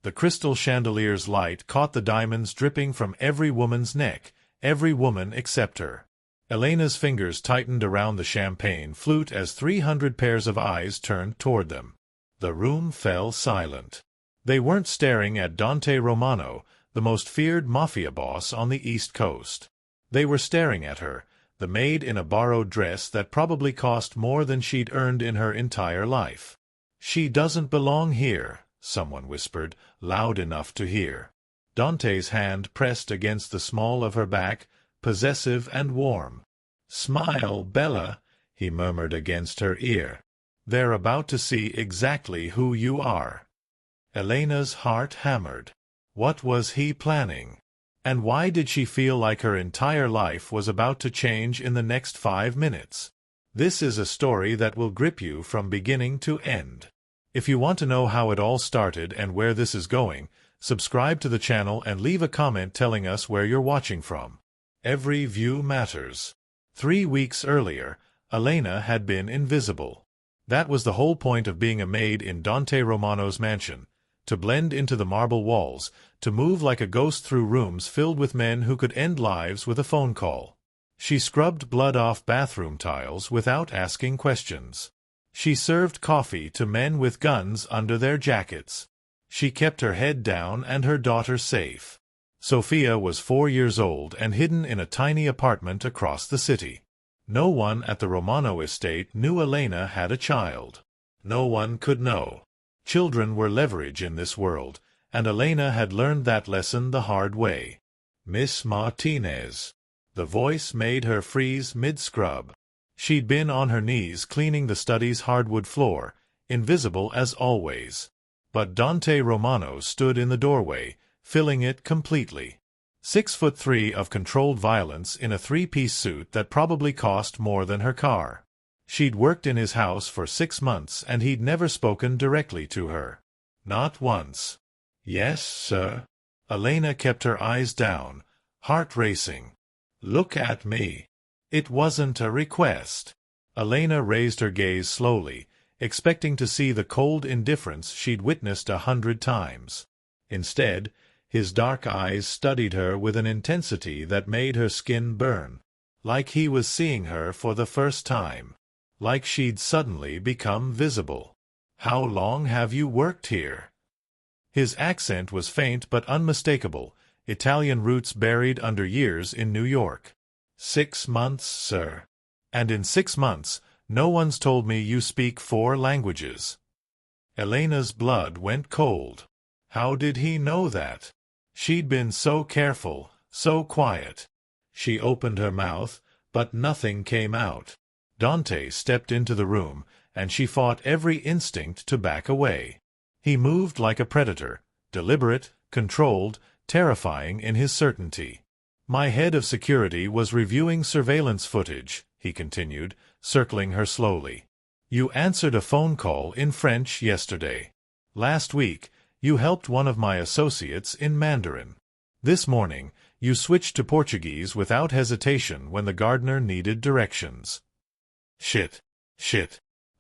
The crystal chandelier's light caught the diamonds dripping from every woman's neck, every woman except her. Elena's fingers tightened around the champagne flute as 300 pairs of eyes turned toward them. The room fell silent. They weren't staring at Dante Romano, the most feared Mafia boss on the East Coast. They were staring at her, the maid in a borrowed dress that probably cost more than she'd earned in her entire life. "She doesn't belong here," someone whispered, loud enough to hear. Dante's hand pressed against the small of her back, possessive and warm. "Smile, Bella," he murmured against her ear. "They're about to see exactly who you are." Elena's heart hammered. What was he planning? And why did she feel like her entire life was about to change in the next 5 minutes? This is a story that will grip you from beginning to end. If you want to know how it all started and where this is going, subscribe to the channel and leave a comment telling us where you're watching from. Every view matters. 3 weeks earlier, Elena had been invisible. That was the whole point of being a maid in Dante Romano's mansion, to blend into the marble walls, to move like a ghost through rooms filled with men who could end lives with a phone call. She scrubbed blood off bathroom tiles without asking questions. She served coffee to men with guns under their jackets. She kept her head down and her daughter safe. Sophia was 4 years old and hidden in a tiny apartment across the city. No one at the Romano estate knew Elena had a child. No one could know. Children were leverage in this world, and Elena had learned that lesson the hard way. "Miss Martinez." The voice made her freeze mid-scrub. She'd been on her knees cleaning the study's hardwood floor, invisible as always. But Dante Romano stood in the doorway, filling it completely. 6'3" of controlled violence in a 3-piece suit that probably cost more than her car. She'd worked in his house for 6 months and he'd never spoken directly to her. Not once. "Yes, sir." Elena kept her eyes down, heart racing. "Look at me." It wasn't a request. Elena raised her gaze slowly, expecting to see the cold indifference she'd witnessed 100 times. Instead, his dark eyes studied her with an intensity that made her skin burn, like he was seeing her for the first time. Like she'd suddenly become visible. "How long have you worked here?" His accent was faint but unmistakable, Italian roots buried under years in New York. 6 months, sir. And in 6 months, no one's told me you speak 4 languages. Elena's blood went cold. How did he know that? She'd been so careful, so quiet. She opened her mouth, but nothing came out. Dante stepped into the room, and she fought every instinct to back away. He moved like a predator, deliberate, controlled, terrifying in his certainty. "My head of security was reviewing surveillance footage," he continued, circling her slowly. "You answered a phone call in French yesterday. Last week, you helped one of my associates in Mandarin. This morning, you switched to Portuguese without hesitation when the gardener needed directions." Shit.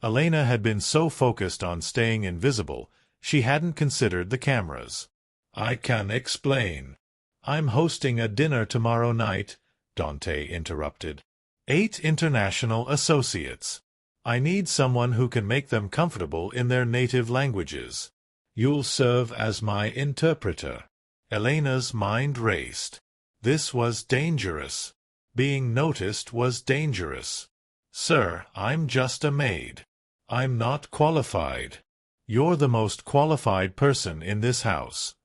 Elena had been so focused on staying invisible, she hadn't considered the cameras. "I can explain. I'm hosting a dinner tomorrow night," Dante interrupted. 8 international associates. I need someone who can make them comfortable in their native languages. You'll serve as my interpreter. Elena's mind raced. This was dangerous. Being noticed was dangerous. "Sir, I'm just a maid. I'm not qualified." "You're the most qualified person in this house."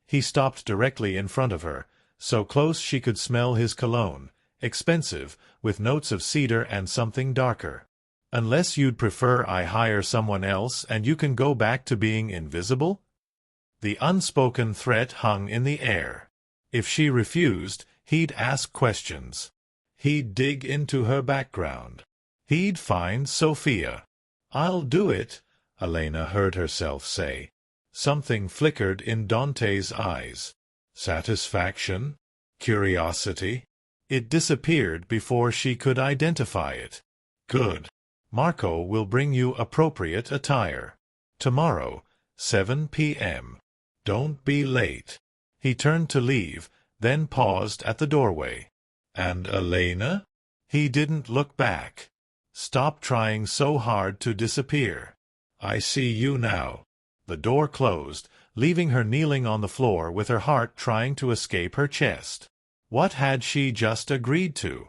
He stopped directly in front of her, so close she could smell his cologne, expensive, with notes of cedar and something darker. "Unless you'd prefer I hire someone else and you can go back to being invisible?" The unspoken threat hung in the air. If she refused, he'd ask questions. He'd dig into her background. He'd find Sophia. "I'll do it," Elena heard herself say. Something flickered in Dante's eyes. Satisfaction? Curiosity? It disappeared before she could identify it. "Good. Marco will bring you appropriate attire. Tomorrow, 7 p.m. Don't be late. He turned to leave, then paused at the doorway. And Elena? He didn't look back. Stop trying so hard to disappear. I see you now. The door closed, leaving her kneeling on the floor with her heart trying to escape her chest. What had she just agreed to?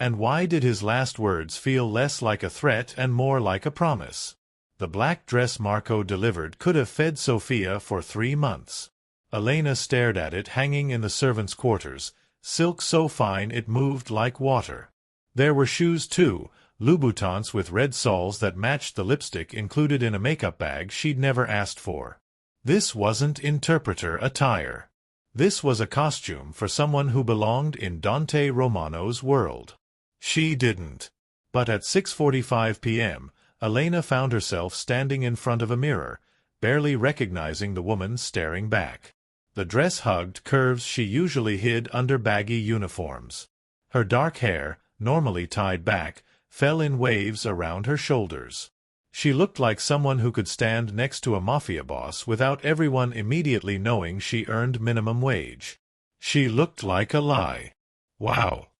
And why did his last words feel less like a threat and more like a promise? The black dress Marco delivered could have fed Sofia for 3 months. Elena stared at it hanging in the servants' quarters, silk so fine it moved like water. There were shoes too, Louboutins with red soles that matched the lipstick included in a makeup bag she'd never asked for. This wasn't interpreter attire. This was a costume for someone who belonged in Dante Romano's world. She didn't. But at 6:45 p.m., Elena found herself standing in front of a mirror, barely recognizing the woman staring back. The dress hugged curves she usually hid under baggy uniforms. Her dark hair, normally tied back, fell in waves around her shoulders. She looked like someone who could stand next to a Mafia boss without everyone immediately knowing she earned minimum wage. She looked like a lie. Wow.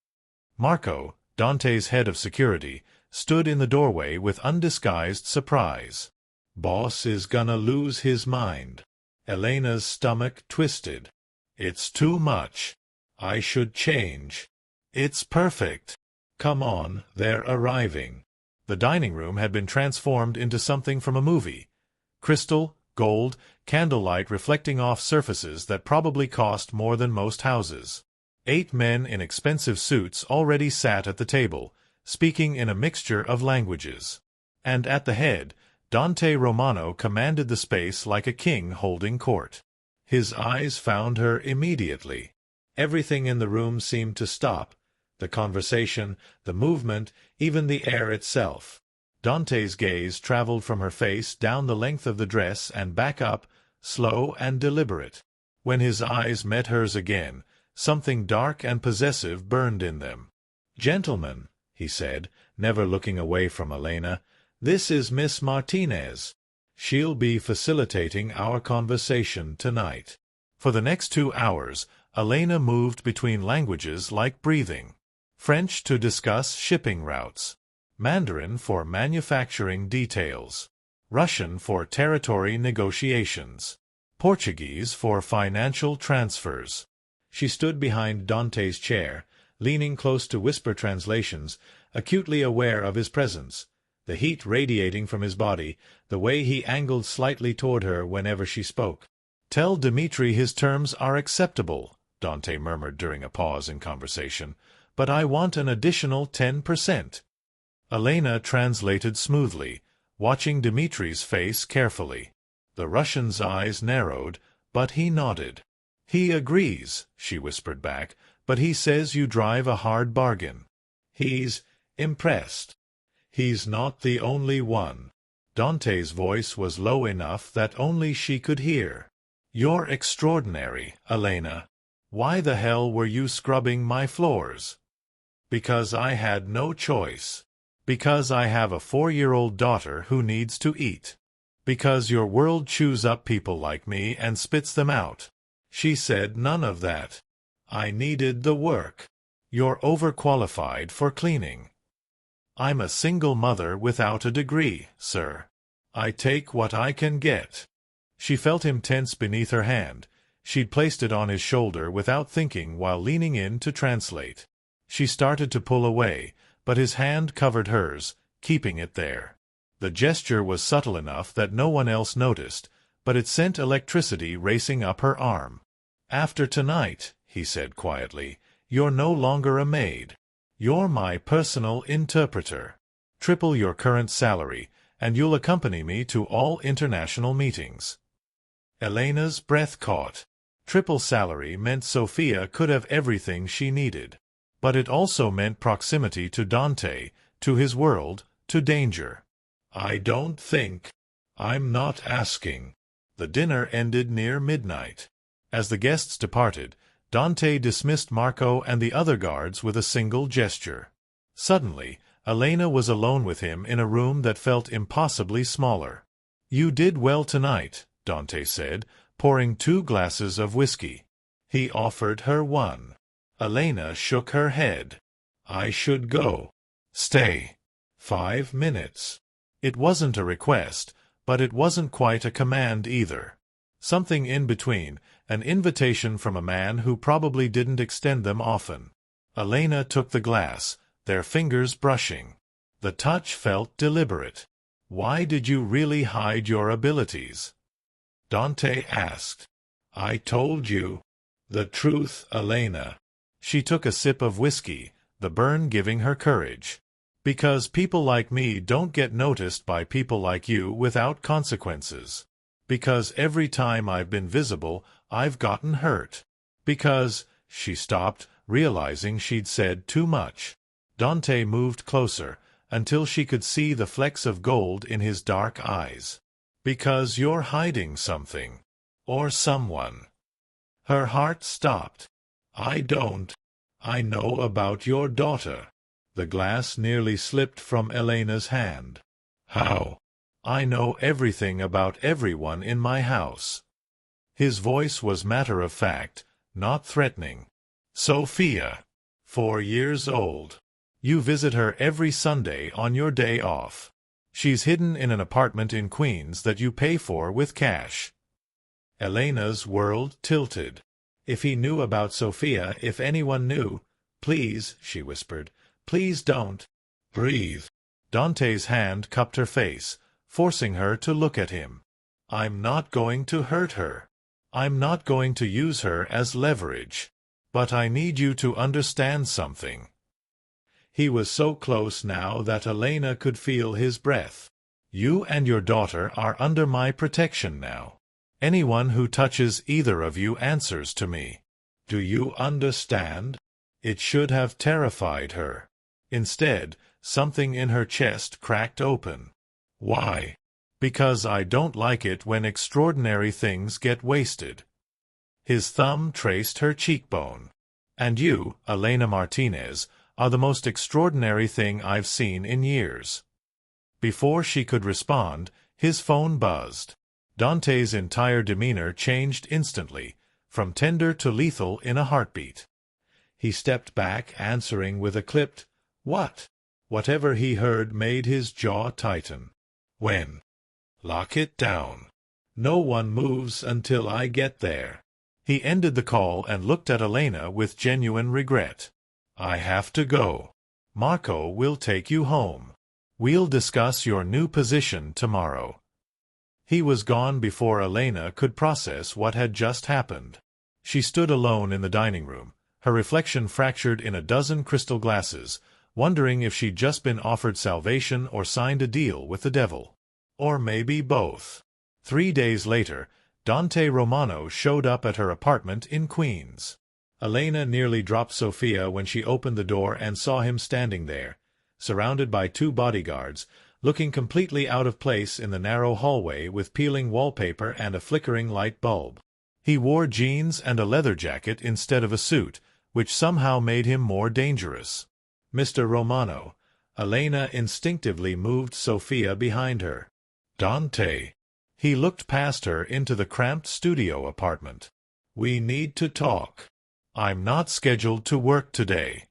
Marco, Dante's head of security, stood in the doorway with undisguised surprise. Boss is gonna lose his mind. Elena's stomach twisted. It's too much. I should change. It's perfect. Come on, they're arriving. The dining room had been transformed into something from a movie. Crystal, gold, candlelight reflecting off surfaces that probably cost more than most houses. 8 men in expensive suits already sat at the table, speaking in a mixture of languages. And at the head, Dante Romano commanded the space like a king holding court. His eyes found her immediately. Everything in the room seemed to stop. The conversation, the movement, even the air itself. Dante's gaze traveled from her face down the length of the dress and back up, slow and deliberate. When his eyes met hers again, something dark and possessive burned in them. "Gentlemen," he said, never looking away from Elena, "this is Miss Martinez. She'll be facilitating our conversation tonight." For the next 2 hours, Elena moved between languages like breathing. French to discuss shipping routes. Mandarin for manufacturing details. Russian for territory negotiations. Portuguese for financial transfers. She stood behind Dante's chair, leaning close to whisper translations, acutely aware of his presence, the heat radiating from his body, the way he angled slightly toward her whenever she spoke. "Tell Dmitri his terms are acceptable," Dante murmured during a pause in conversation, "but I want an additional 10%. Elena translated smoothly, watching Dmitri's face carefully. The Russian's eyes narrowed, but he nodded. "He agrees," she whispered back, "but he says you drive a hard bargain. He's impressed. He's not the only one." Dante's voice was low enough that only she could hear. "You're extraordinary, Elena. Why the hell were you scrubbing my floors?" "Because I had no choice. Because I have a 4-year-old daughter who needs to eat. Because your world chews up people like me and spits them out." She said none of that. "I needed the work. You're overqualified for cleaning." "I'm a single mother without a degree, sir. I take what I can get." She felt him tense beneath her hand. She'd placed it on his shoulder without thinking while leaning in to translate. She started to pull away, but his hand covered hers, keeping it there. The gesture was subtle enough that no one else noticed, but it sent electricity racing up her arm. "After tonight," he said quietly, "you're no longer a maid. You're my personal interpreter. Triple your current salary, and you'll accompany me to all international meetings." Elena's breath caught. Triple salary meant Sofia could have everything she needed. But it also meant proximity to Dante, to his world, to danger. "I don't think. I'm not asking." The dinner ended near midnight. As the guests departed, Dante dismissed Marco and the other guards with a single gesture. Suddenly, Elena was alone with him in a room that felt impossibly smaller. "You did well tonight," Dante said, pouring 2 glasses of whiskey. He offered her one. Elena shook her head. I should go. Stay. 5 minutes. It wasn't a request, but it wasn't quite a command either. Something in between, an invitation from a man who probably didn't extend them often. Elena took the glass, their fingers brushing. The touch felt deliberate. Why did you really hide your abilities? Dante asked. I told you. The truth, Elena. She took a sip of whiskey, the burn giving her courage. Because people like me don't get noticed by people like you without consequences. Because every time I've been visible, I've gotten hurt. Because, she stopped, realizing she'd said too much. Dante moved closer, until she could see the flecks of gold in his dark eyes. Because you're hiding something. Or someone. Her heart stopped. I don't. I know about your daughter. The glass nearly slipped from Elena's hand. How? I know everything about everyone in my house. His voice was matter-of-fact, not threatening. Sophia. 4 years old. You visit her every Sunday on your day off. She's hidden in an apartment in Queens that you pay for with cash. Elena's world tilted. If he knew about Sophia, if anyone knew, please, she whispered, please don't. Breathe. Dante's hand cupped her face, forcing her to look at him. I'm not going to hurt her. I'm not going to use her as leverage. But I need you to understand something. He was so close now that Elena could feel his breath. You and your daughter are under my protection now. Anyone who touches either of you answers to me. Do you understand? It should have terrified her. Instead, something in her chest cracked open. Why? Because I don't like it when extraordinary things get wasted. His thumb traced her cheekbone. And you, Elena Martinez, are the most extraordinary thing I've seen in years. Before she could respond, his phone buzzed. Dante's entire demeanor changed instantly, from tender to lethal in a heartbeat. He stepped back, answering with a clipped, "What?" Whatever he heard made his jaw tighten. When? Lock it down. No one moves until I get there. He ended the call and looked at Elena with genuine regret. I have to go. Marco will take you home. We'll discuss your new position tomorrow. He was gone before Elena could process what had just happened. She stood alone in the dining room, her reflection fractured in a dozen crystal glasses, wondering if she'd just been offered salvation or signed a deal with the devil. Or maybe both. 3 days later, Dante Romano showed up at her apartment in Queens. Elena nearly dropped Sophia when she opened the door and saw him standing there, surrounded by 2 bodyguards, looking completely out of place in the narrow hallway with peeling wallpaper and a flickering light bulb. He wore jeans and a leather jacket instead of a suit, which somehow made him more dangerous. Mr. Romano. Elena instinctively moved Sophia behind her. Dante. He looked past her into the cramped studio apartment. We need to talk. I'm not scheduled to work today.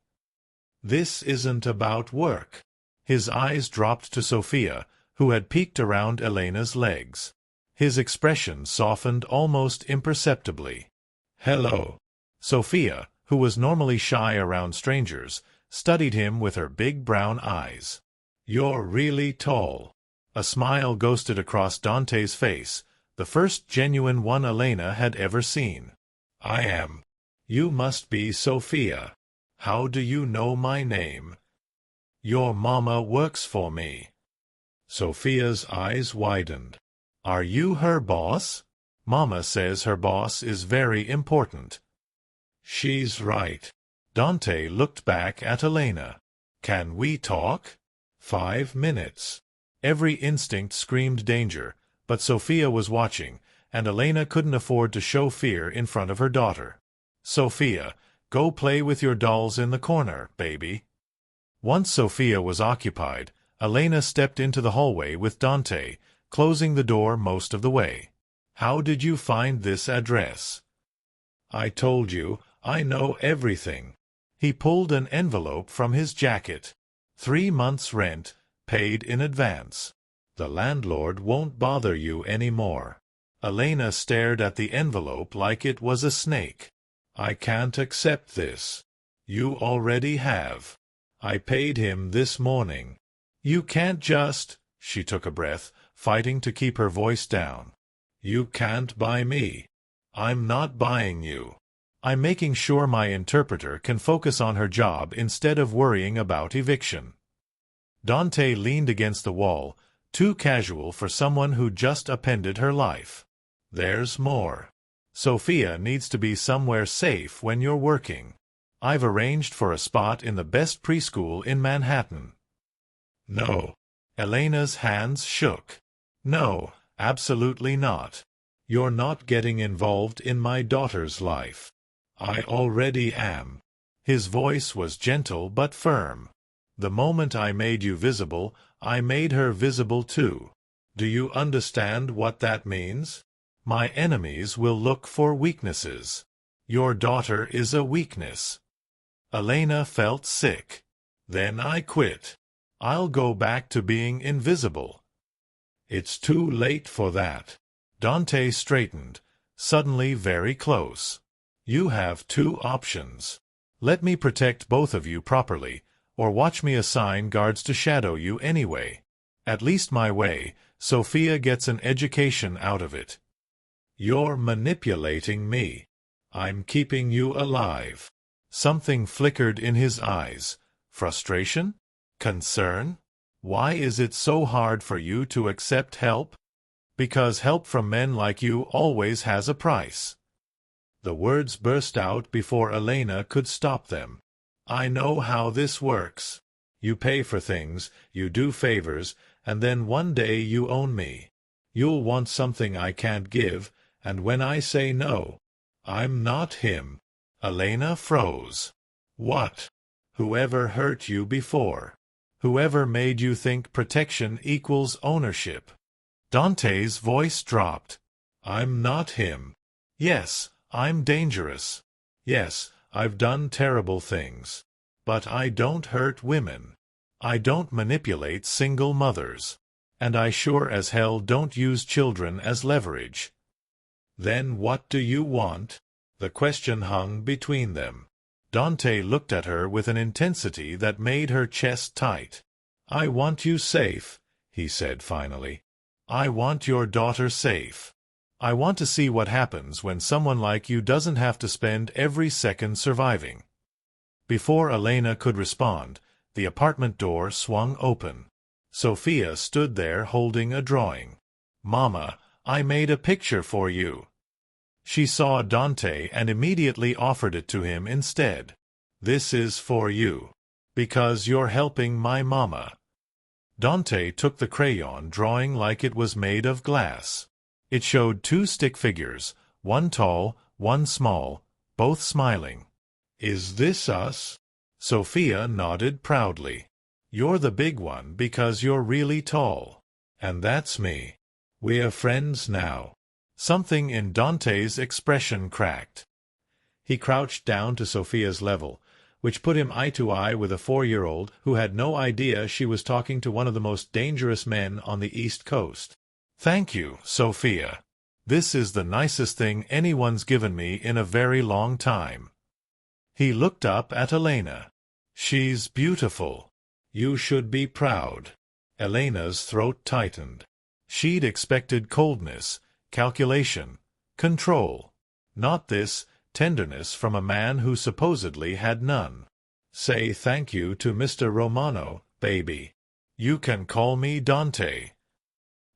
This isn't about work. His eyes dropped to Sophia, who had peeked around Elena's legs. His expression softened almost imperceptibly. Hello. Sophia, who was normally shy around strangers, studied him with her big brown eyes. You're really tall. A smile ghosted across Dante's face, the first genuine one Elena had ever seen. I am. You must be Sophia. How do you know my name? Your mama works for me. Sophia's eyes widened. Are you her boss? Mama says her boss is very important. She's right. Dante looked back at Elena. Can we talk? 5 minutes. Every instinct screamed danger, but Sophia was watching, and Elena couldn't afford to show fear in front of her daughter. Sophia, go play with your dolls in the corner, baby. Once Sophia was occupied, Elena stepped into the hallway with Dante, closing the door most of the way. How did you find this address? I told you, I know everything. He pulled an envelope from his jacket. 3 months' rent, paid in advance. The landlord won't bother you any more. Elena stared at the envelope like it was a snake. I can't accept this. You already have. I paid him this morning. You can't just... She took a breath, fighting to keep her voice down. You can't buy me. I'm not buying you. I'm making sure my interpreter can focus on her job instead of worrying about eviction. Dante leaned against the wall, too casual for someone who just appended her life. There's more. Sophia needs to be somewhere safe when you're working. I've arranged for a spot in the best preschool in Manhattan. No. Elena's hands shook. No, absolutely not. You're not getting involved in my daughter's life. I already am. His voice was gentle but firm. The moment I made you visible, I made her visible too. Do you understand what that means? My enemies will look for weaknesses. Your daughter is a weakness. Elena felt sick. Then I quit. I'll go back to being invisible. It's too late for that. Dante straightened, suddenly very close. You have 2 options. Let me protect both of you properly, or watch me assign guards to shadow you anyway. At least my way, Sophia gets an education out of it. You're manipulating me. I'm keeping you alive. Something flickered in his eyes. Frustration? Concern? Why is it so hard for you to accept help? Because help from men like you always has a price. The words burst out before Elena could stop them. I know how this works. You pay for things, you do favors, and then one day you own me. You'll want something I can't give, and when I say no, I'm not him. Elena froze. What? Whoever hurt you before? Whoever made you think protection equals ownership? Dante's voice dropped. I'm not him. Yes, I'm dangerous. Yes, I've done terrible things. But I don't hurt women. I don't manipulate single mothers. And I sure as hell don't use children as leverage. Then what do you want? The question hung between them. Dante looked at her with an intensity that made her chest tight. I want you safe, he said finally. I want your daughter safe. I want to see what happens when someone like you doesn't have to spend every second surviving. Before Elena could respond, the apartment door swung open. Sophia stood there holding a drawing. Mama, I made a picture for you. She saw Dante and immediately offered it to him instead. This is for you. Because you're helping my mama. Dante took the crayon drawing like it was made of glass. It showed 2 stick figures, one tall, one small, both smiling. Is this us? Sophia nodded proudly. You're the big one because you're really tall. And that's me. We're friends now. Something in Dante's expression cracked. He crouched down to Sophia's level, which put him eye to eye with a 4-year-old who had no idea she was talking to one of the most dangerous men on the East Coast. Thank you, Sophia. This is the nicest thing anyone's given me in a very long time. He looked up at Elena. She's beautiful. You should be proud. Elena's throat tightened. She'd expected coldness, calculation, control. Not this tenderness from a man who supposedly had none. Say thank you to Mr. Romano, baby. You can call me Dante.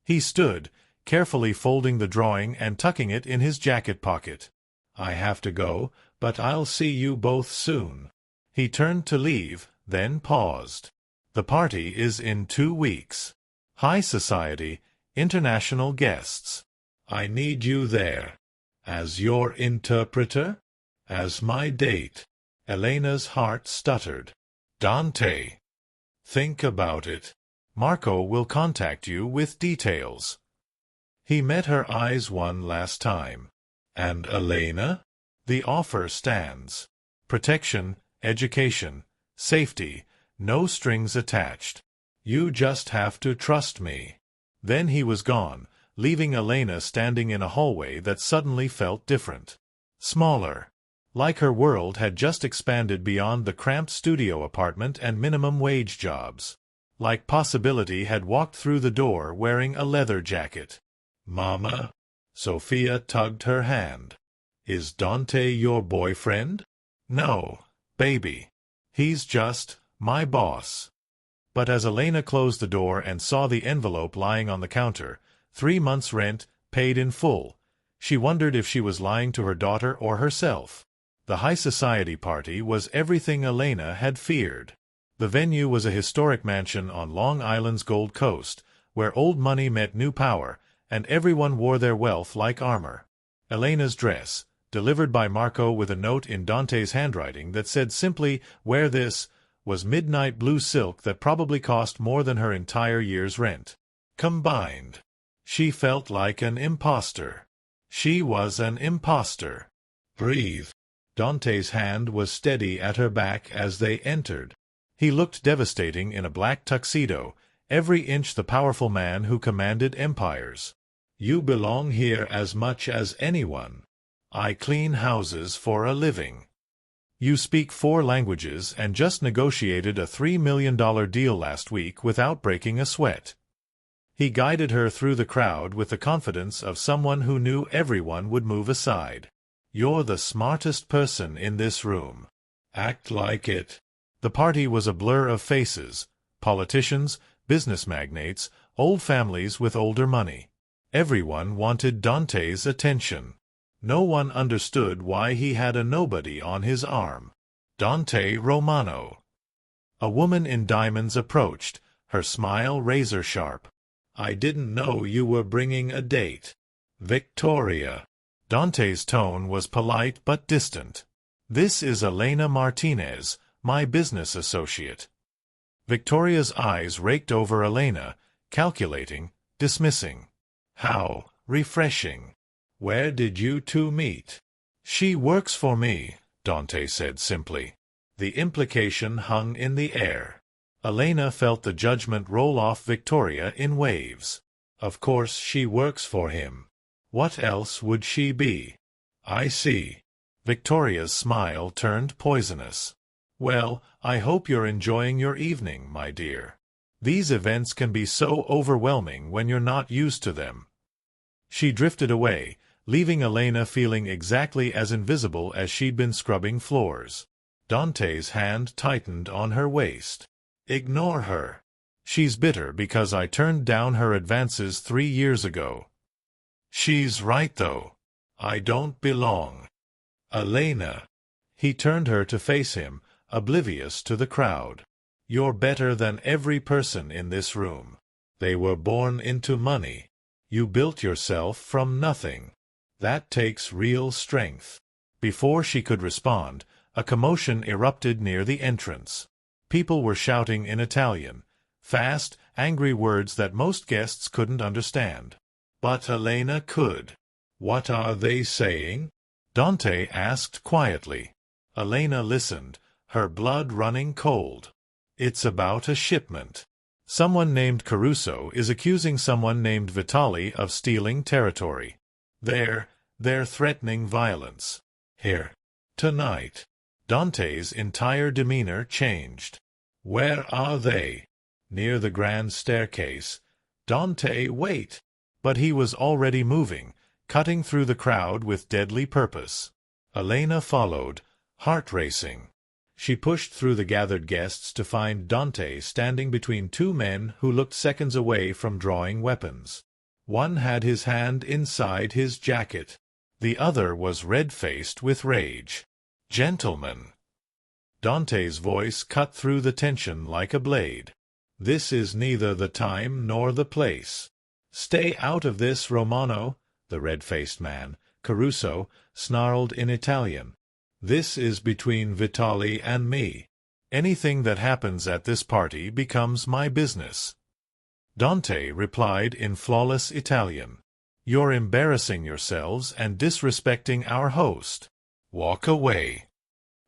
He stood, carefully folding the drawing and tucking it in his jacket pocket. I have to go, but I'll see you both soon. He turned to leave, then paused. The party is in 2 weeks. High society, international guests. I need you there. As your interpreter? As my date? Elena's heart stuttered. Dante. Think about it. Marco will contact you with details. He met her eyes one last time. And Elena? The offer stands. Protection, education, safety, no strings attached. You just have to trust me. Then he was gone, leaving Elena standing in a hallway that suddenly felt different. Smaller. Like her world had just expanded beyond the cramped studio apartment and minimum wage jobs. Like possibility had walked through the door wearing a leather jacket. Mama? Sophia tugged her hand. Is Dante your boyfriend? No, baby. He's just my boss. But as Elena closed the door and saw the envelope lying on the counter, 3 months' rent, paid in full, she wondered if she was lying to her daughter or herself. The high society party was everything Elena had feared. The venue was a historic mansion on Long Island's Gold Coast, where old money met new power, and everyone wore their wealth like armor. Elena's dress, delivered by Marco with a note in Dante's handwriting that said simply, "Wear this," was midnight blue silk that probably cost more than her entire year's rent. Combined, she felt like an imposter. She was an imposter. Breathe. Dante's hand was steady at her back as they entered. He looked devastating in a black tuxedo, every inch the powerful man who commanded empires. You belong here as much as anyone. I clean houses for a living. You speak 4 languages and just negotiated a $3 million deal last week without breaking a sweat. He guided her through the crowd with the confidence of someone who knew everyone would move aside. You're the smartest person in this room. Act like it. The party was a blur of faces, politicians, business magnates, old families with older money. Everyone wanted Dante's attention. No one understood why he had a nobody on his arm. Dante Romano. A woman in diamonds approached, her smile razor-sharp. I didn't know you were bringing a date. Victoria. Dante's tone was polite but distant. This is Elena Martinez, my business associate. Victoria's eyes raked over Elena, calculating, dismissing. How refreshing. Where did you two meet? She works for me, Dante said simply. The implication hung in the air. Elena felt the judgment roll off Victoria in waves. Of course she works for him. What else would she be? I see. Victoria's smile turned poisonous. Well, I hope you're enjoying your evening, my dear. These events can be so overwhelming when you're not used to them. She drifted away, leaving Elena feeling exactly as invisible as she'd been scrubbing floors. Dante's hand tightened on her waist. Ignore her. She's bitter because I turned down her advances 3 years ago. She's right, though. I don't belong. Elena. He turned her to face him, oblivious to the crowd. You're better than every person in this room. They were born into money. You built yourself from nothing. That takes real strength. Before she could respond, a commotion erupted near the entrance. People were shouting in Italian, fast, angry words that most guests couldn't understand. But Elena could. What are they saying? Dante asked quietly. Elena listened, her blood running cold. It's about a shipment. Someone named Caruso is accusing someone named Vitali of stealing territory. They're threatening violence. Here. Tonight. Dante's entire demeanor changed. Where are they? Near the grand staircase. Dante, wait! But he was already moving, cutting through the crowd with deadly purpose. Elena followed, heart racing. She pushed through the gathered guests to find Dante standing between 2 men who looked seconds away from drawing weapons. One had his hand inside his jacket. The other was red-faced with rage. Gentlemen. Dante's voice cut through the tension like a blade. This is neither the time nor the place. Stay out of this, Romano, the red-faced man, Caruso, snarled in Italian. This is between Vitali and me. Anything that happens at this party becomes my business. Dante replied in flawless Italian. You're embarrassing yourselves and disrespecting our host. Walk away.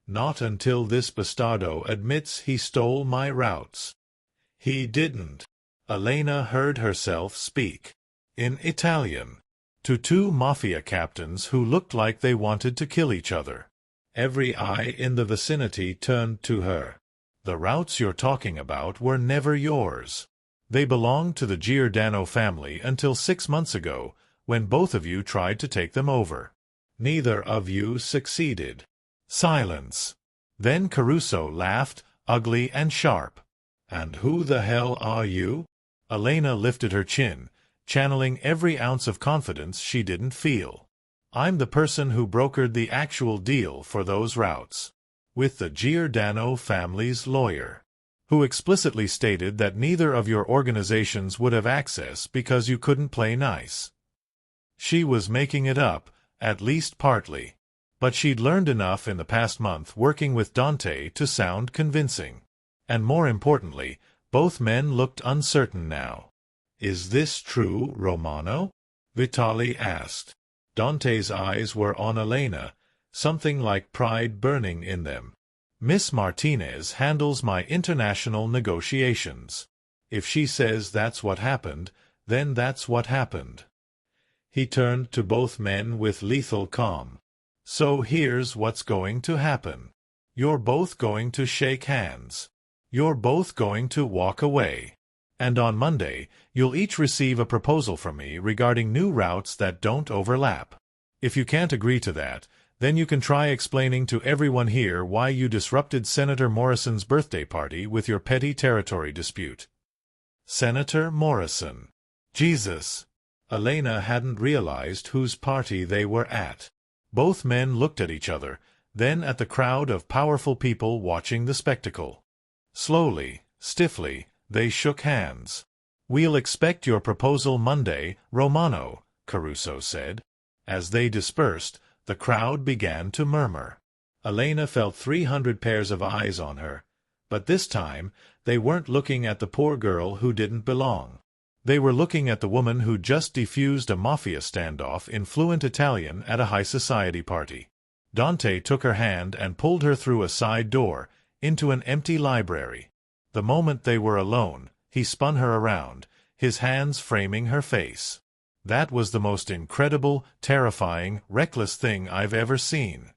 Not until this bastardo admits he stole my routes. He didn't. Elena heard herself speak, in Italian, to two Mafia captains who looked like they wanted to kill each other. Every eye in the vicinity turned to her. The routes you're talking about were never yours. They belonged to the Giordano family until 6 months ago, when both of you tried to take them over. Neither of you succeeded. Silence. Then Caruso laughed, ugly and sharp. And who the hell are you? Elena lifted her chin, channeling every ounce of confidence she didn't feel. I'm the person who brokered the actual deal for those routes, with the Giordano family's lawyer, who explicitly stated that neither of your organizations would have access because you couldn't play nice. She was making it up, at least partly, but she'd learned enough in the past month working with Dante to sound convincing. And more importantly, both men looked uncertain now. Is this true, Romano? Vitali asked. Dante's eyes were on Elena, something like pride burning in them. Miss Martinez handles my international negotiations. If she says that's what happened, then that's what happened. He turned to both men with lethal calm. So here's what's going to happen. You're both going to shake hands. You're both going to walk away. And on Monday, you'll each receive a proposal from me regarding new routes that don't overlap. If you can't agree to that, then you can try explaining to everyone here why you disrupted Senator Morrison's birthday party with your petty territory dispute. Senator Morrison. Jesus! Elena hadn't realized whose party they were at. Both men looked at each other, then at the crowd of powerful people watching the spectacle. Slowly, stiffly, they shook hands. We'll expect your proposal Monday, Romano, Caruso said. As they dispersed, the crowd began to murmur. Elena felt 300 pairs of eyes on her, but this time they weren't looking at the poor girl who didn't belong. They were looking at the woman who just defused a Mafia standoff in fluent Italian at a high society party. Dante took her hand and pulled her through a side door, into an empty library. The moment they were alone, he spun her around, his hands framing her face. That was the most incredible, terrifying, reckless thing I've ever seen.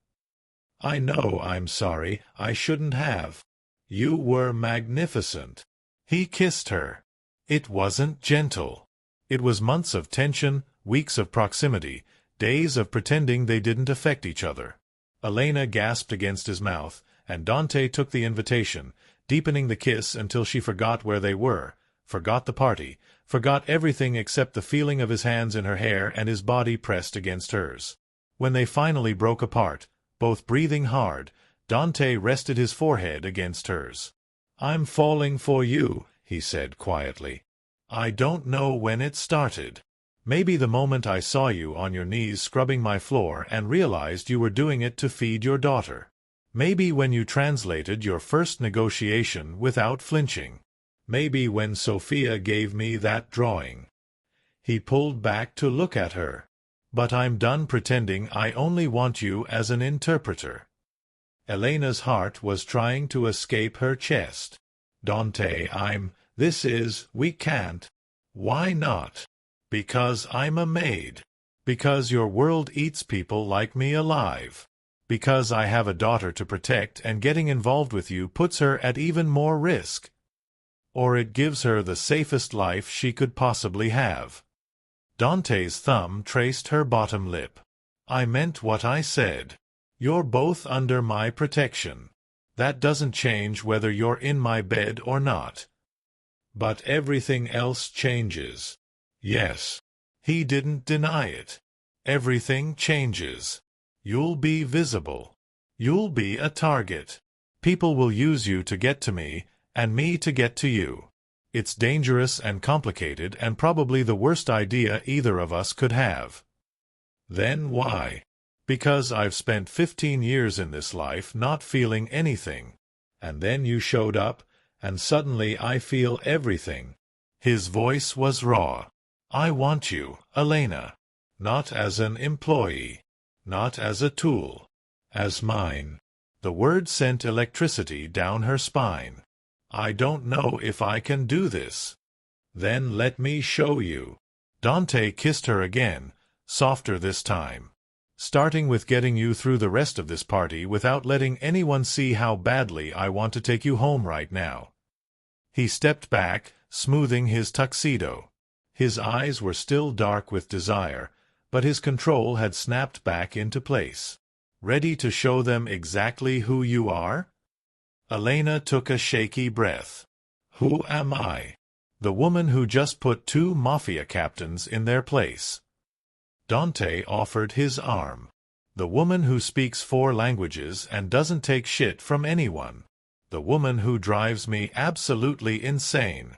I know I'm sorry, I shouldn't have. You were magnificent. He kissed her. It wasn't gentle. It was months of tension, weeks of proximity, days of pretending they didn't affect each other. Elena gasped against his mouth, and Dante took the invitation, deepening the kiss until she forgot where they were, forgot the party, forgot everything except the feeling of his hands in her hair and his body pressed against hers. When they finally broke apart, both breathing hard, Dante rested his forehead against hers. I'm falling for you, he said quietly. I don't know when it started. Maybe the moment I saw you on your knees scrubbing my floor and realized you were doing it to feed your daughter. Maybe when you translated your first negotiation without flinching. Maybe when Sophia gave me that drawing. He pulled back to look at her. But I'm done pretending I only want you as an interpreter. Elena's heart was trying to escape her chest. Dante, we can't. Why not? Because I'm a maid. Because your world eats people like me alive. Because I have a daughter to protect and getting involved with you puts her at even more risk. Or it gives her the safest life she could possibly have. Dante's thumb traced her bottom lip. I meant what I said. You're both under my protection. That doesn't change whether you're in my bed or not. But everything else changes. Yes. He didn't deny it. Everything changes. You'll be visible. You'll be a target. People will use you to get to me, and me to get to you. It's dangerous and complicated and probably the worst idea either of us could have. Then why? Because I've spent 15 years in this life not feeling anything. And then you showed up, and suddenly I feel everything. His voice was raw. I want you, Elena. Not as an employee. Not as a tool. As mine. The word sent electricity down her spine. I don't know if I can do this. Then let me show you. Dante kissed her again, softer this time. Starting with getting you through the rest of this party without letting anyone see how badly I want to take you home right now. He stepped back, smoothing his tuxedo. His eyes were still dark with desire, but his control had snapped back into place. Ready to show them exactly who you are? Elena took a shaky breath. Who am I? The woman who just put 2 Mafia captains in their place. Dante offered his arm. The woman who speaks 4 languages and doesn't take shit from anyone. The woman who drives me absolutely insane.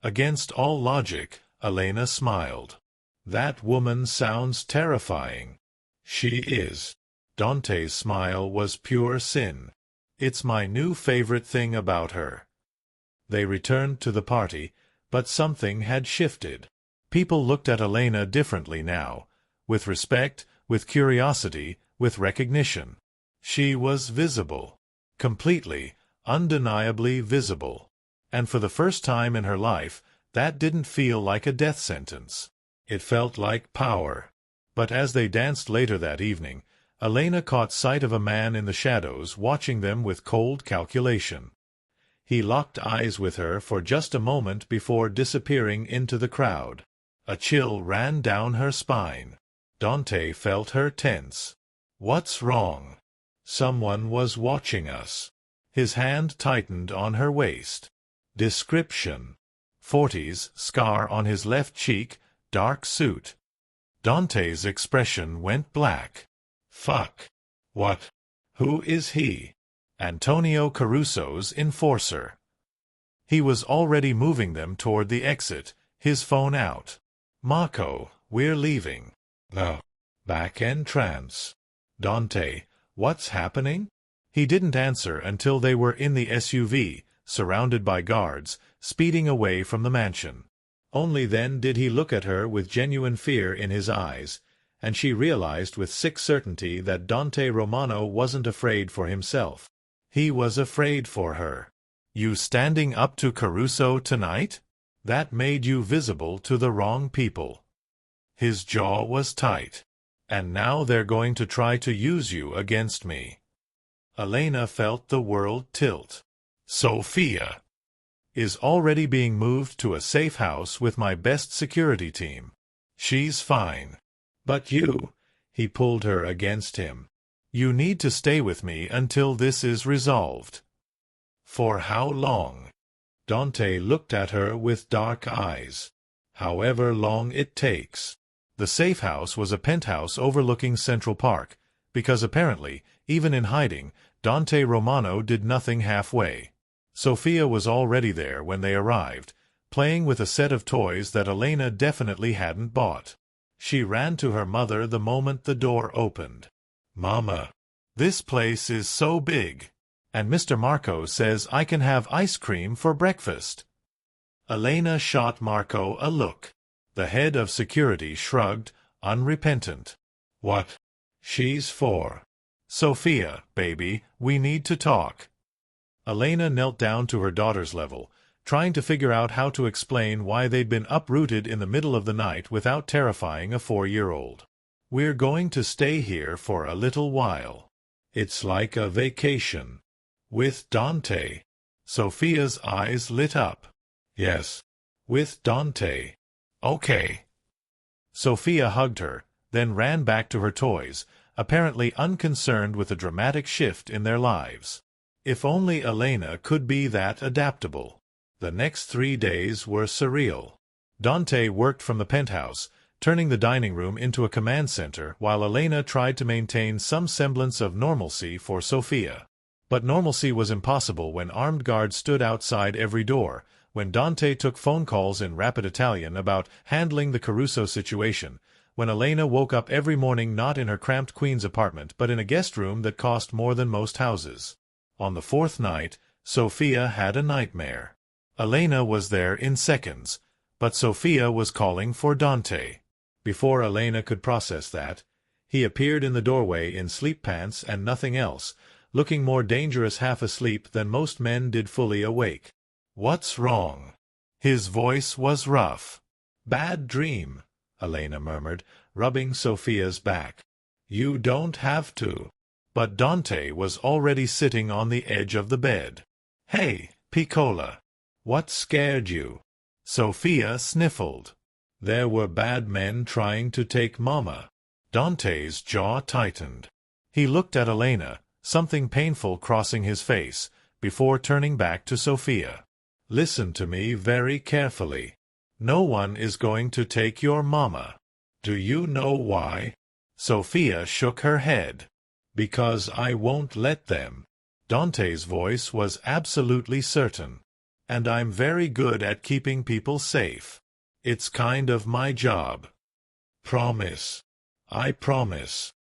Against all logic, Elena smiled. That woman sounds terrifying. She is. Dante's smile was pure sin. It's my new favorite thing about her. They returned to the party, but something had shifted. People looked at Elena differently now, with respect, with curiosity, with recognition. She was visible. Completely, undeniably visible. And for the first time in her life, that didn't feel like a death sentence. It felt like power. But as they danced later that evening, Elena caught sight of a man in the shadows watching them with cold calculation. He locked eyes with her for just a moment before disappearing into the crowd. A chill ran down her spine. Dante felt her tense. What's wrong? Someone was watching us. His hand tightened on her waist. Description: 40s, scar on his left cheek, dark suit. Dante's expression went black. Fuck. What? Who is he? Antonio Caruso's enforcer. He was already moving them toward the exit, his phone out. Mako, we're leaving. The back entrance. Dante, what's happening? He didn't answer until they were in the SUV, surrounded by guards, speeding away from the mansion. Only then did he look at her with genuine fear in his eyes, and she realized with sick certainty that Dante Romano wasn't afraid for himself. He was afraid for her. You standing up to Caruso tonight? That made you visible to the wrong people. His jaw was tight. And now they're going to try to use you against me. Elena felt the world tilt. Sophia is already being moved to a safe house with my best security team. She's fine. But you, he pulled her against him. You need to stay with me until this is resolved. For how long? Dante looked at her with dark eyes. However long it takes. The safe house was a penthouse overlooking Central Park, because apparently, even in hiding, Dante Romano did nothing halfway. Sophia was already there when they arrived, playing with a set of toys that Elena definitely hadn't bought. She ran to her mother the moment the door opened. Mama, this place is so big. And Mr. Marco says I can have ice cream for breakfast. Elena shot Marco a look. The head of security shrugged, unrepentant. What? She's 4. Sophia, baby, we need to talk. Elena knelt down to her daughter's level, trying to figure out how to explain why they'd been uprooted in the middle of the night without terrifying a 4-year-old. We're going to stay here for a little while. It's like a vacation. With Dante. Sophia's eyes lit up. Yes. With Dante. Okay. Sophia hugged her, then ran back to her toys, apparently unconcerned with the dramatic shift in their lives. If only Elena could be that adaptable. The next 3 days were surreal. Dante worked from the penthouse, turning the dining room into a command center while Elena tried to maintain some semblance of normalcy for Sophia. But normalcy was impossible when armed guards stood outside every door, when Dante took phone calls in rapid Italian about handling the Caruso situation, when Elena woke up every morning not in her cramped Queen's apartment but in a guest room that cost more than most houses. On the 4th night, Sophia had a nightmare. Elena was there in seconds, but Sophia was calling for Dante. Before Elena could process that, he appeared in the doorway in sleep pants and nothing else, looking more dangerous half asleep than most men did fully awake. "What's wrong?" His voice was rough. "Bad dream," Elena murmured, rubbing Sophia's back. "You don't have to." But Dante was already sitting on the edge of the bed. "Hey, Piccola. What scared you?" Sophia sniffled. "There were bad men trying to take Mama." Dante's jaw tightened. He looked at Elena, something painful crossing his face, before turning back to Sophia. "Listen to me very carefully. No one is going to take your Mama. Do you know why?" Sophia shook her head. "Because I won't let them." Dante's voice was absolutely certain. "And I'm very good at keeping people safe. It's kind of my job." "Promise." "I promise."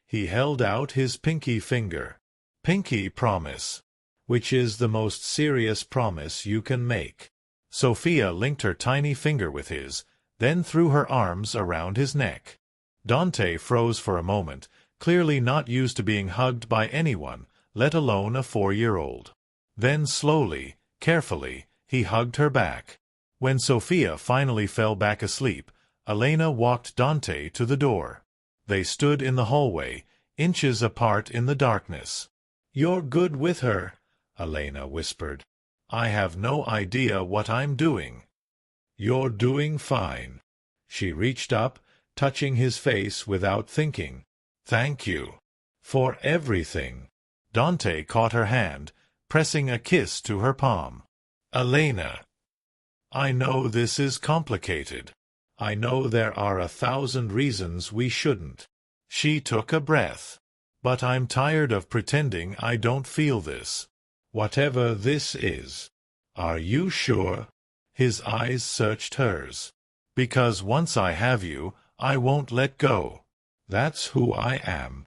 He held out his pinky finger. "Pinky promise." "Which is the most serious promise you can make." Sophia linked her tiny finger with his, then threw her arms around his neck. Dante froze for a moment, clearly not used to being hugged by anyone, let alone a 4-year-old. Then slowly, carefully, he hugged her back. When Sophia finally fell back asleep, Elena walked Dante to the door. They stood in the hallway, inches apart in the darkness. "You're good with her," Elena whispered. "I have no idea what I'm doing." "You're doing fine." She reached up, touching his face without thinking. "Thank you. For everything." Dante caught her hand, pressing a kiss to her palm. "Elena. I know this is complicated. I know there are 1,000 reasons we shouldn't." She took a breath. "But I'm tired of pretending I don't feel this. Whatever this is." "Are you sure?" His eyes searched hers. "Because once I have you, I won't let go. That's who I am."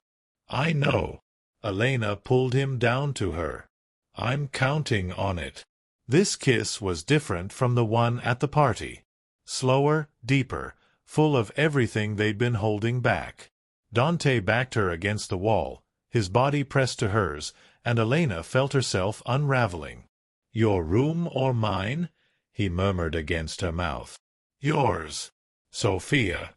"I know." Elena pulled him down to her. "I'm counting on it." This kiss was different from the one at the party. Slower, deeper, full of everything they'd been holding back. Dante backed her against the wall, his body pressed to hers, and Elena felt herself unraveling. "Your room or mine?" he murmured against her mouth. "Yours." "Sophia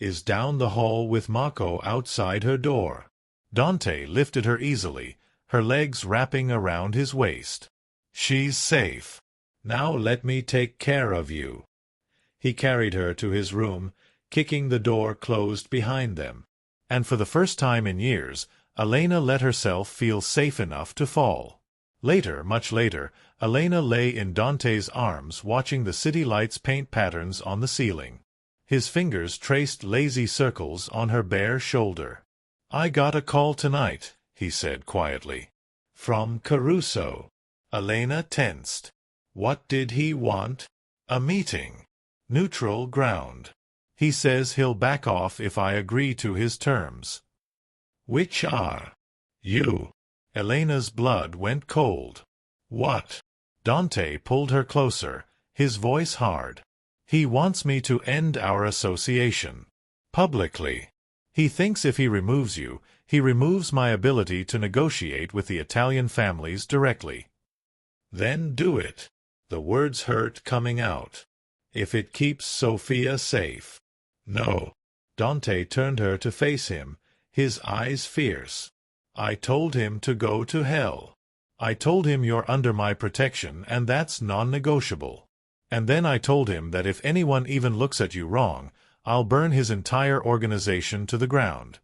is down the hall with Mako outside her door." Dante lifted her easily, her legs wrapping around his waist. "She's safe. Now let me take care of you." He carried her to his room, kicking the door closed behind them. And for the first time in years, Elena let herself feel safe enough to fall. Later, much later, Elena lay in Dante's arms watching the city lights paint patterns on the ceiling. His fingers traced lazy circles on her bare shoulder. "I got a call tonight," he said quietly. "From Caruso." Elena tensed. What did he want? "A meeting. Neutral ground. He says he'll back off if I agree to his terms." "Which are?" "You." Elena's blood went cold. "What?" Dante pulled her closer, his voice hard. "He wants me to end our association. Publicly. He thinks if he removes you, he removes my ability to negotiate with the Italian families directly." "Then do it." The words hurt coming out. "If it keeps Sophia safe." "No." Dante turned her to face him, his eyes fierce. "I told him to go to hell. I told him you're under my protection and that's non-negotiable. And then I told him that if anyone even looks at you wrong, I'll burn his entire organization to the ground."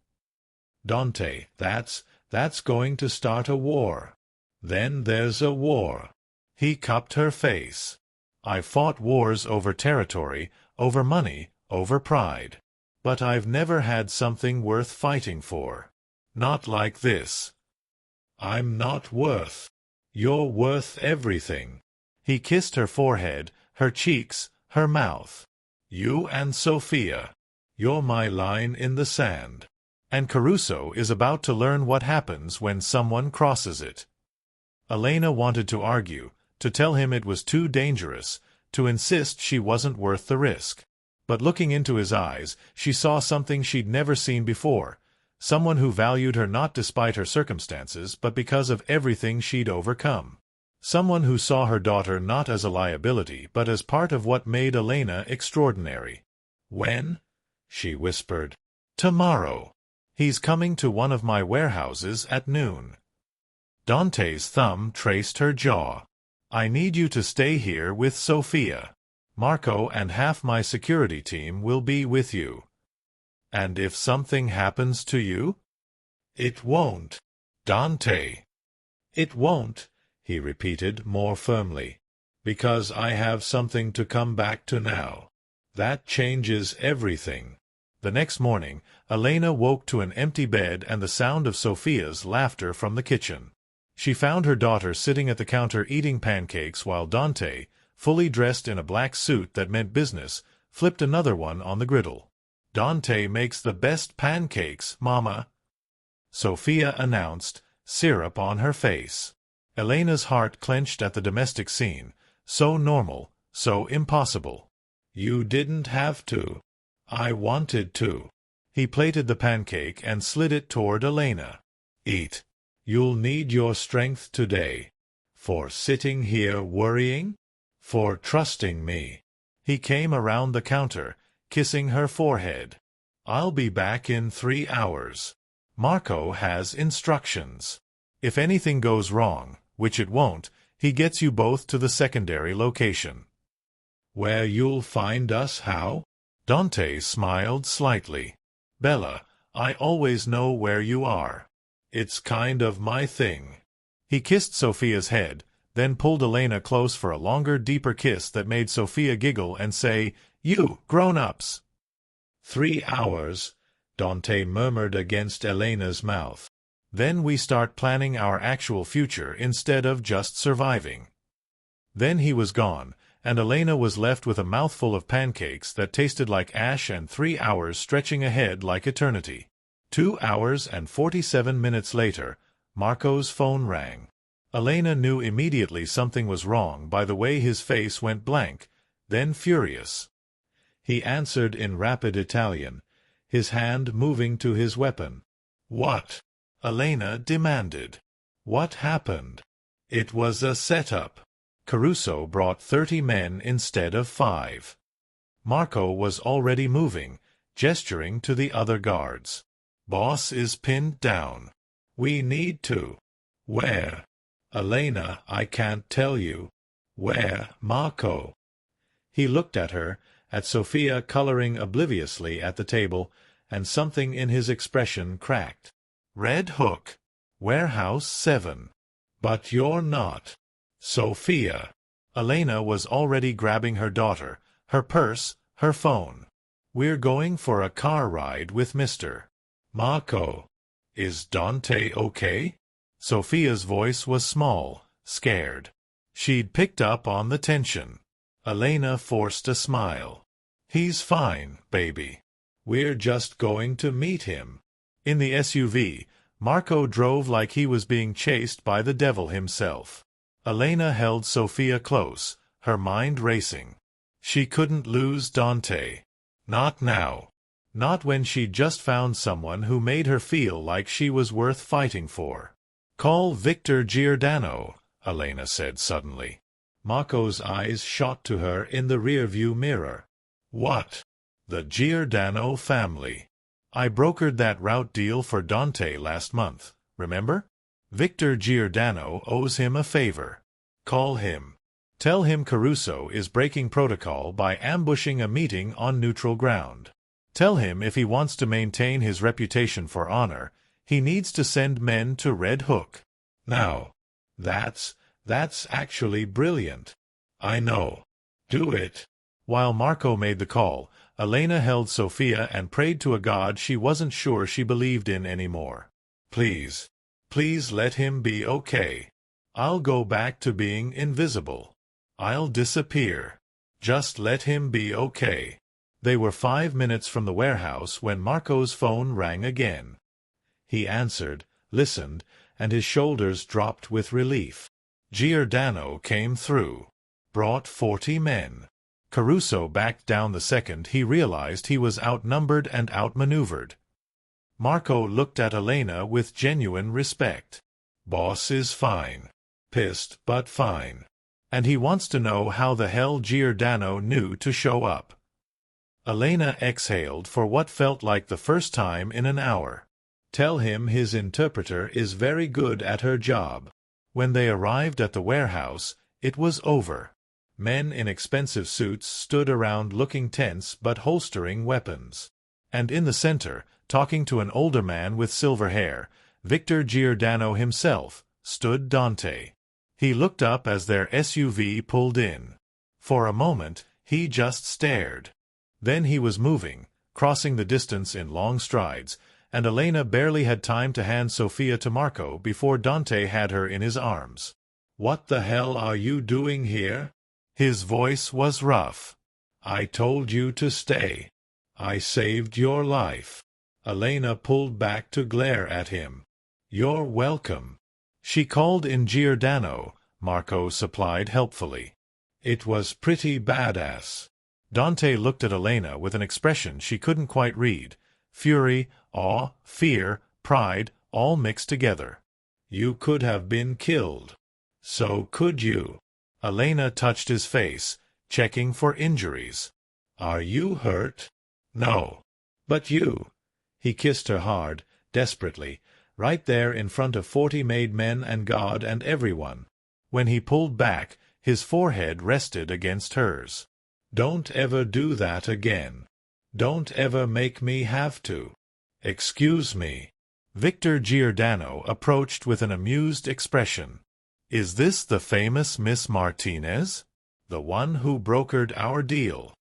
"Dante, that's going to start a war." "Then there's a war." He cupped her face. "I fought wars over territory, over money, over pride. But I've never had something worth fighting for. Not like this." "I'm not worth." "You're worth everything." He kissed her forehead, her cheeks, her mouth. "You and Sophia. You're my line in the sand. And Caruso is about to learn what happens when someone crosses it." Elena wanted to argue, to tell him it was too dangerous, to insist she wasn't worth the risk. But looking into his eyes, she saw something she'd never seen before. Someone who valued her not despite her circumstances, but because of everything she'd overcome. Someone who saw her daughter not as a liability, but as part of what made Elena extraordinary. "When?" she whispered. "Tomorrow. He's coming to one of my warehouses at noon." Dante's thumb traced her jaw. "I need you to stay here with Sophia. Marco and half my security team will be with you." "And if something happens to you?" "It won't, Dante." "It won't," he repeated more firmly, "because I have something to come back to now. That changes everything." The next morning, Elena woke to an empty bed and the sound of Sophia's laughter from the kitchen. She found her daughter sitting at the counter eating pancakes while Dante, fully dressed in a black suit that meant business, flipped another one on the griddle. "Dante makes the best pancakes, Mama," Sophia announced, syrup on her face. Elena's heart clenched at the domestic scene, so normal, so impossible. "You didn't have to. I wanted to." He plated the pancake and slid it toward Elena. "Eat. You'll need your strength today. For sitting here worrying? For trusting me." He came around the counter, kissing her forehead. "I'll be back in 3 hours. Marco has instructions. If anything goes wrong, which it won't, he gets you both to the secondary location." "Where you'll find us how?" Dante smiled slightly. "Bella, I always know where you are. It's kind of my thing." He kissed Sophia's head, then pulled Elena close for a longer, deeper kiss that made Sophia giggle and say, "You, grown-ups." 3 hours, Dante murmured against Elena's mouth. "Then we start planning our actual future instead of just surviving." Then he was gone, and Elena was left with a mouthful of pancakes that tasted like ash and 3 hours stretching ahead like eternity. 2 hours and 47 minutes later, Marco's phone rang. Elena knew immediately something was wrong by the way his face went blank, then furious. He answered in rapid Italian, his hand moving to his weapon. "What?" Elena demanded. "What happened?" "It was a setup. Caruso brought 30 men instead of 5. Marco was already moving, gesturing to the other guards. "Boss is pinned down. We need to." "Where?" "Elena, I can't tell you." "Where, Marco?" He looked at her, at Sophia coloring obliviously at the table, and something in his expression cracked. "Red Hook. Warehouse 7. But you're not. Sophia." Elena was already grabbing her daughter, her purse, her phone. "We're going for a car ride with Mr. Marco. Is Dante okay?" Sophia's voice was small, scared. She'd picked up on the tension. Elena forced a smile. "He's fine, baby. We're just going to meet him." In the SUV, Marco drove like he was being chased by the devil himself. Elena held Sophia close, her mind racing. She couldn't lose Dante. Not now. Not when she'd just found someone who made her feel like she was worth fighting for. "Call Victor Giordano," Elena said suddenly. Marco's eyes shot to her in the rearview mirror. "What?" "The Giordano family. I brokered that route deal for Dante last month, remember? Victor Giordano owes him a favor. Call him. Tell him Caruso is breaking protocol by ambushing a meeting on neutral ground. Tell him if he wants to maintain his reputation for honor, he needs to send men to Red Hook. Now, that's actually brilliant. I know. Do it." While Marco made the call, Elena held Sophia and prayed to a God she wasn't sure she believed in anymore. "Please, please let him be okay. I'll go back to being invisible. I'll disappear. Just let him be okay." They were 5 minutes from the warehouse when Marco's phone rang again. He answered, listened, and his shoulders dropped with relief. Giordano came through. Brought 40 men. Caruso backed down the second he realized he was outnumbered and outmaneuvered. Marco looked at Elena with genuine respect. Boss is fine. Pissed, but fine. And he wants to know how the hell Giordano knew to show up. Elena exhaled for what felt like the first time in an hour. Tell him his interpreter is very good at her job. When they arrived at the warehouse, it was over. Men in expensive suits stood around looking tense but holstering weapons. And in the center, talking to an older man with silver hair, Victor Giordano himself, stood Dante. He looked up as their SUV pulled in. For a moment, he just stared. Then he was moving, crossing the distance in long strides, and Elena barely had time to hand Sofia to Marco before Dante had her in his arms. "What the hell are you doing here?" His voice was rough. "I told you to stay. I saved your life." Elena pulled back to glare at him. "You're welcome." She called in Giordano, Marco supplied helpfully. "It was pretty badass." Dante looked at Elena with an expression she couldn't quite read. Fury, awe, fear, pride, all mixed together. "You could have been killed. So could you." Elena touched his face, checking for injuries. "Are you hurt?" "No." "But you—" He kissed her hard, desperately, right there in front of 40 Maid men and God and everyone. When he pulled back, his forehead rested against hers. "Don't ever do that again. Don't ever make me have to." "Excuse me." Victor Giordano approached with an amused expression. "Is this the famous Miss Martinez? The one who brokered our deal?"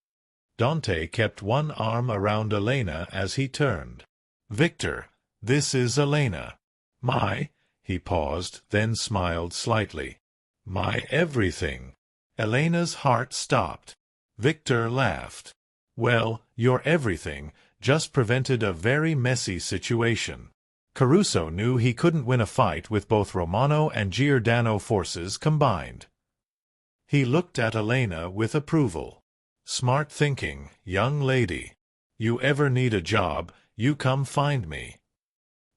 Dante kept one arm around Elena as he turned. "Victor, this is Elena. My—" He paused, then smiled slightly. "My everything." Elena's heart stopped. Victor laughed. "Well, your everything just prevented a very messy situation." Caruso knew he couldn't win a fight with both Romano and Giordano forces combined. He looked at Elena with approval. "Smart thinking, young lady. You ever need a job, you come find me."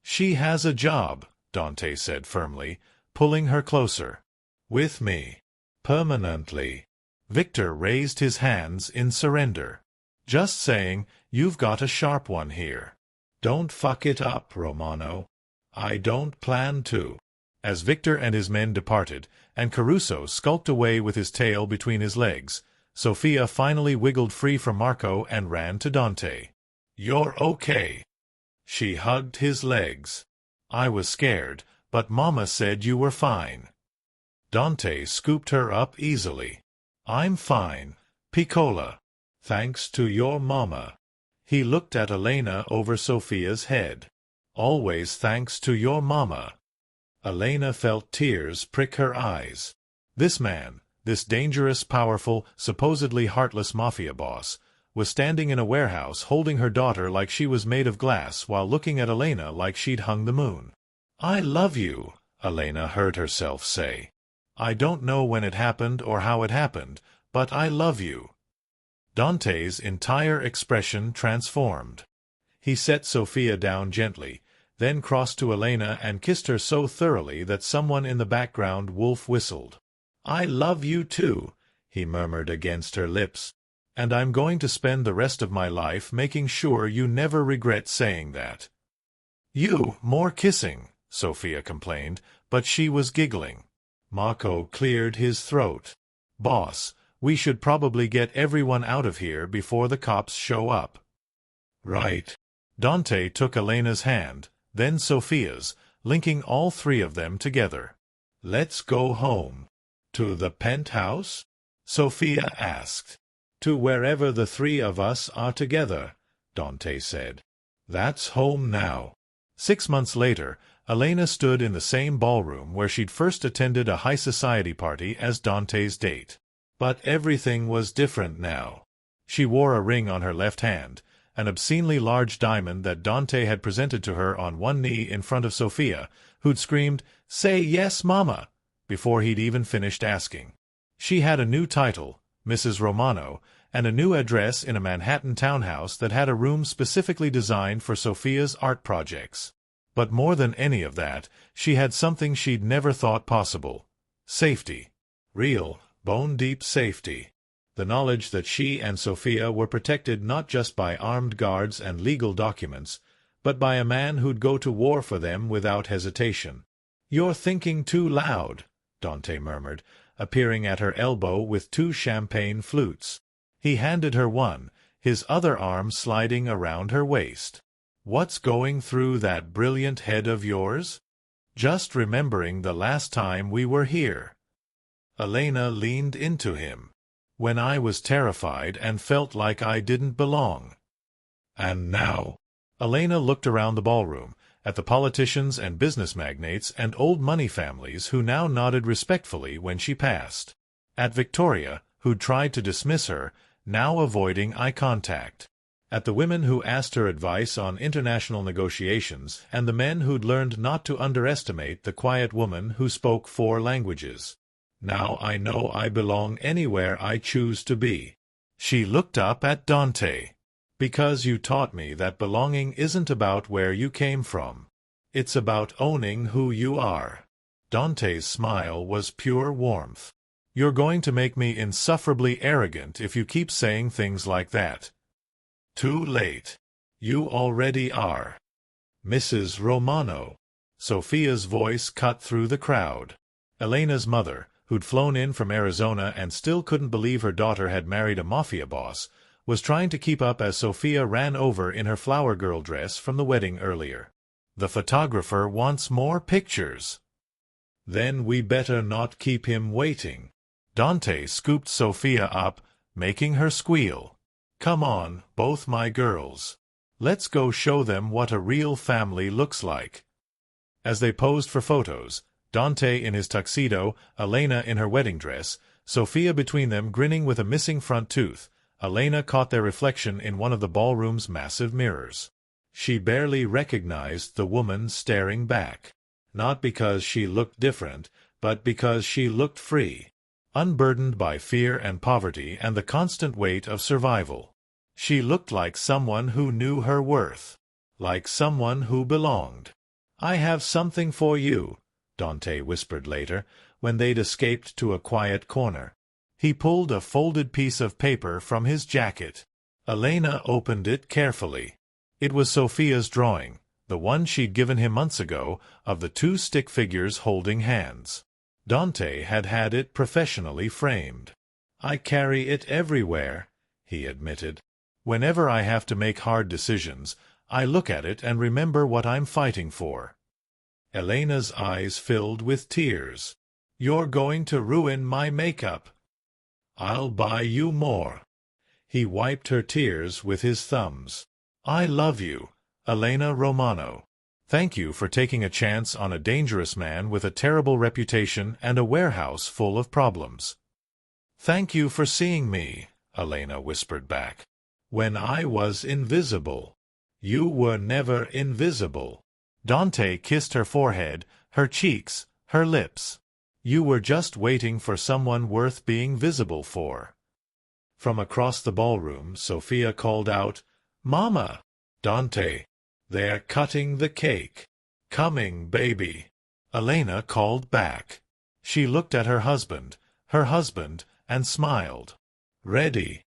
"She has a job," Dante said firmly, pulling her closer. "With me. Permanently." Victor raised his hands in surrender. "Just saying, you've got a sharp one here. Don't fuck it up, Romano." "I don't plan to." As Victor and his men departed, and Caruso skulked away with his tail between his legs, Sofia finally wiggled free from Marco and ran to Dante. "You're okay." She hugged his legs. "I was scared, but Mama said you were fine." Dante scooped her up easily. "I'm fine, Piccola. Thanks to your mama." He looked at Elena over Sofia's head. "Always thanks to your mama." Elena felt tears prick her eyes. This man, this dangerous, powerful, supposedly heartless mafia boss, was standing in a warehouse holding her daughter like she was made of glass while looking at Elena like she'd hung the moon. "I love you," Elena heard herself say. "I don't know when it happened or how it happened, but I love you." Dante's entire expression transformed. He set Sofia down gently, then crossed to Elena and kissed her so thoroughly that someone in the background wolf whistled. "I love you too," he murmured against her lips. "And I'm going to spend the rest of my life making sure you never regret saying that." "You, more kissing," Sofia complained, but she was giggling. Marco cleared his throat. "Boss, we should probably get everyone out of here before the cops show up." "Right." Dante took Elena's hand, then Sofia's, linking all three of them together. "Let's go home." "To the penthouse?" Sofia asked. "To wherever the three of us are together," Dante said. "That's home now." 6 months later, Elena stood in the same ballroom where she'd first attended a high society party as Dante's date. But everything was different now. She wore a ring on her left hand, an obscenely large diamond that Dante had presented to her on one knee in front of Sofia, who'd screamed, "Say yes, Mama!" before he'd even finished asking. She had a new title, Mrs. Romano, and a new address in a Manhattan townhouse that had a room specifically designed for Sophia's art projects. But more than any of that, she had something she'd never thought possible. Safety. Real, bone-deep safety. The knowledge that she and Sophia were protected not just by armed guards and legal documents, but by a man who'd go to war for them without hesitation. "You're thinking too loud," Dante murmured, appearing at her elbow with 2 champagne flutes. He handed her one, his other arm sliding around her waist. "What's going through that brilliant head of yours?" "Just remembering the last time we were here." Elena leaned into him. "When I was terrified and felt like I didn't belong." "And now?" Elena looked around the ballroom, at the politicians and business magnates and old money families who now nodded respectfully when she passed. At Victoria, who'd tried to dismiss her, now avoiding eye contact. At the women who asked her advice on international negotiations, and the men who'd learned not to underestimate the quiet woman who spoke 4 languages. "Now I know I belong anywhere I choose to be." She looked up at Dante. "Because you taught me that belonging isn't about where you came from. It's about owning who you are." Dante's smile was pure warmth. "You're going to make me insufferably arrogant if you keep saying things like that." "Too late. You already are." "Mrs. Romano." Sophia's voice cut through the crowd. Elena's mother, who'd flown in from Arizona and still couldn't believe her daughter had married a Mafia boss, was trying to keep up as Sophia ran over in her flower girl dress from the wedding earlier. "The photographer wants more pictures." "Then we better not keep him waiting." Dante scooped Sophia up, making her squeal. "Come on, both my girls. Let's go show them what a real family looks like." As they posed for photos, Dante in his tuxedo, Elena in her wedding dress, Sophia between them grinning with a missing front tooth, Elena caught their reflection in one of the ballroom's massive mirrors. She barely recognized the woman staring back. Not because she looked different, but because she looked free, unburdened by fear and poverty and the constant weight of survival. She looked like someone who knew her worth, like someone who belonged. "I have something for you," Dante whispered later, when they'd escaped to a quiet corner. He pulled a folded piece of paper from his jacket. Elena opened it carefully. It was Sophia's drawing, the one she'd given him months ago, of the 2 stick figures holding hands. Dante had had it professionally framed. "I carry it everywhere," he admitted. "Whenever I have to make hard decisions, I look at it and remember what I'm fighting for." Elena's eyes filled with tears. "You're going to ruin my makeup." "I'll buy you more." He wiped her tears with his thumbs. "I love you, Elena Romano. Thank you for taking a chance on a dangerous man with a terrible reputation and a warehouse full of problems." "Thank you for seeing me," Elena whispered back. "When I was invisible." "You were never invisible." Dante kissed her forehead, her cheeks, her lips. "You were just waiting for someone worth being visible for." From across the ballroom, Sophia called out, "Mama!" "Dante, they're cutting the cake." "Coming, baby." Elena called back. She looked at her husband, and smiled. "Ready."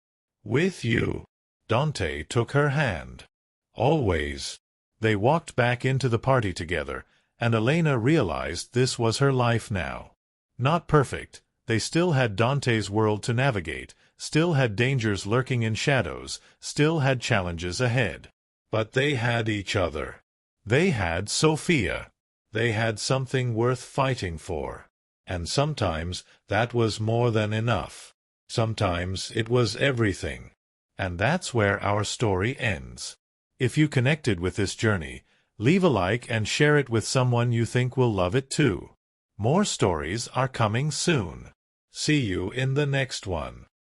"With you." Dante took her hand. "Always." They walked back into the party together, and Elena realized this was her life now. Not perfect, they still had Dante's world to navigate, still had dangers lurking in shadows, still had challenges ahead. But they had each other. They had Sophia. They had something worth fighting for. And sometimes that was more than enough. Sometimes it was everything. And that's where our story ends. If you connected with this journey, leave a like and share it with someone you think will love it too. More stories are coming soon. See you in the next one.